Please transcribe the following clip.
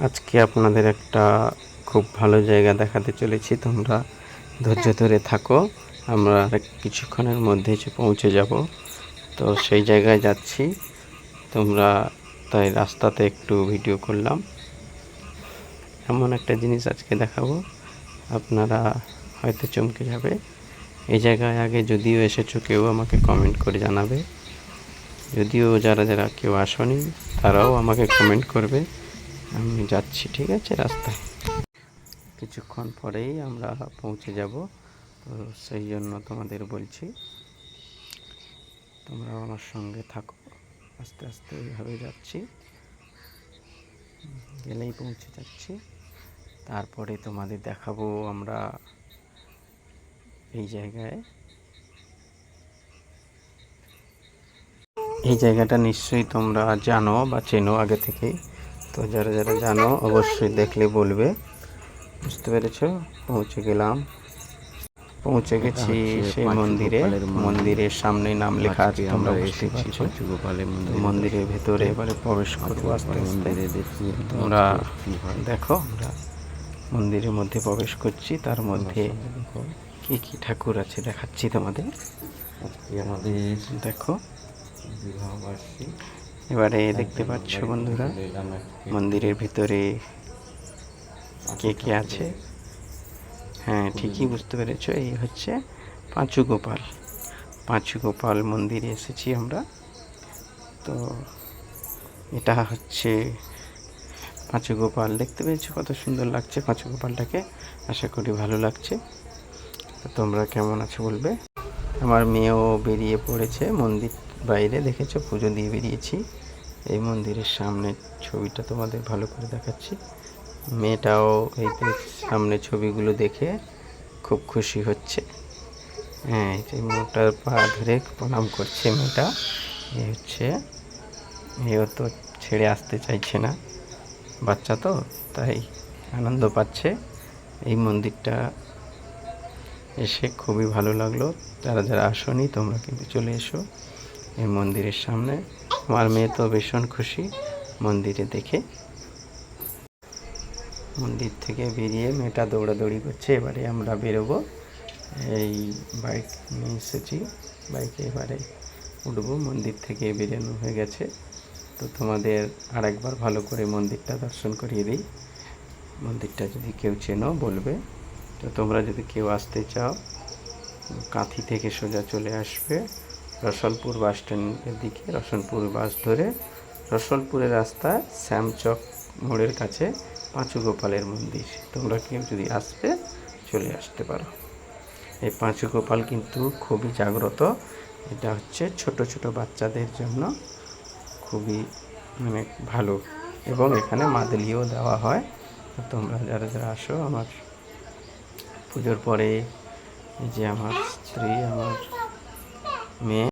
আজকে আপনাদের একটা খুব ভালো জায়গা দেখাতে চলেছি, তোমরা ধৈর্য ধরে থাকো। আমরা কিছুক্ষণের মধ্যে এসে পৌঁছে যাব। তো সেই জায়গায় যাচ্ছি, তোমরা তাই রাস্তাতে একটু ভিডিও করলাম। এমন একটা জিনিস আজকে দেখাবো, আপনারা হয়তো চমকে যাবে। এই জায়গায় আগে যদিও এসেছো কেউ আমাকে কমেন্ট করে জানাবে, যদিও যারা যারা কেউ আসনি তারাও আমাকে কমেন্ট করবে। আমি যাচ্ছি, ঠিক আছে। রাস্তায় কিছুক্ষণ পরেই আমরা পৌঁছে যাব, তো সেই জন্য তোমাদের বলছি তোমরাও আমার সঙ্গে থাকো। আস্তে আস্তে এইভাবে যাচ্ছি, গেলেই পৌঁছে যাচ্ছি। তারপরে তোমাদের দেখাবো আমরা এই জায়গায়। এই জায়গাটা নিশ্চয়ই তোমরা জানো বা চেনো আগে থেকেই, তো যারা যারা জানো অবশ্যই দেখলে বলবে। বুঝতে পেরেছ? পৌঁছে গেছি সেই মন্দিরে। মন্দিরের সামনে নাম লেখা আছে, তোমরা বুঝতে পারছো। মন্দিরের ভেতরে এবারে প্রবেশ করবো আস্তে আস্তে। তোমরা দেখো, আমরা মন্দিরের মধ্যে প্রবেশ করছি। তার মধ্যে কি কি ঠাকুর আছে দেখাচ্ছি তোমাদের। দেখো, এবারে দেখতে পাচ্ছ বন্ধুরা, মন্দিরের ভিতরে কে কে আছে। হ্যাঁ, ঠিকই বুঝতে পেরেছো, এই হচ্ছে পাঁচু গোপাল মন্দিরে এসেছি আমরা। তো এটা হচ্ছে পাঁচু গোপাল, দেখতে পেয়েছো কত সুন্দর লাগছে পাঁচু গোপালটাকে। আশা করি ভালো লাগছে। তো তোমরা কেমন আছো বলবে। আমার মেয়েও বেরিয়ে পড়েছে মন্দির বাইরে, দেখেছো পুজো দিয়ে বেরিয়েছি। এই মন্দিরের সামনে ছবিটা তোমাদের ভালো করে দেখাচ্ছি। মেয়েটাও এই সামনে ছবিগুলো দেখে খুব খুশি হচ্ছে। হ্যাঁ, এই মেয়েটার পা ধরে প্রণাম করছে মেয়েটা। এই হচ্ছে, এও তো ছেড়ে আসতে চাইছে না, বাচ্চা তো, তাই আনন্দ পাচ্ছে। এই মন্দিরটা এসে খুবই ভালো লাগলো। যারা যারা আসনি তোমরা কিন্তু চলে এসো এই মন্দিরের সামনে। আমার মেয়ে তো ভীষণ খুশি মন্দিরে দেখে। মন্দির থেকে বেরিয়ে মেয়েটা দৌড়াদৌড়ি করছে। এবারে আমরা বেরোবো। এই বাইক নিয়ে এসেছি, বাইকে এবারে উঠবো। মন্দির থেকে বেরোনো হয়ে গেছে, তো তোমাদের আরেকবার ভালো করে মন্দিরটা দর্শন করিয়ে দিই। মন্দিরটা যদি কেউ চেনো বলবে। তো তোমরা যদি কেউ আসতে চাও, কাঁথি থেকে সোজা চলে আসবে রসলপুর বাস স্ট্যান্ডের দিকে। রসলপুর বাস ধরে রসলপুরের রাস্তায় শ্যামচক মোড়ের কাছে পাঁচু গোপালের মন্দির। তোমরা কেউ যদি আসবে চলে আসতে পারো। এই পাঁচু গোপাল কিন্তু খুবই জাগ্রত। এটা হচ্ছে ছোট ছোট বাচ্চাদের জন্য খুবই মানে ভালো, এবং এখানে মাদলিও দেওয়া হয়। তোমরা যারা যারা আসো, আমার পুজোর পরে এই যে আমার স্ত্রী, আমার মেয়ে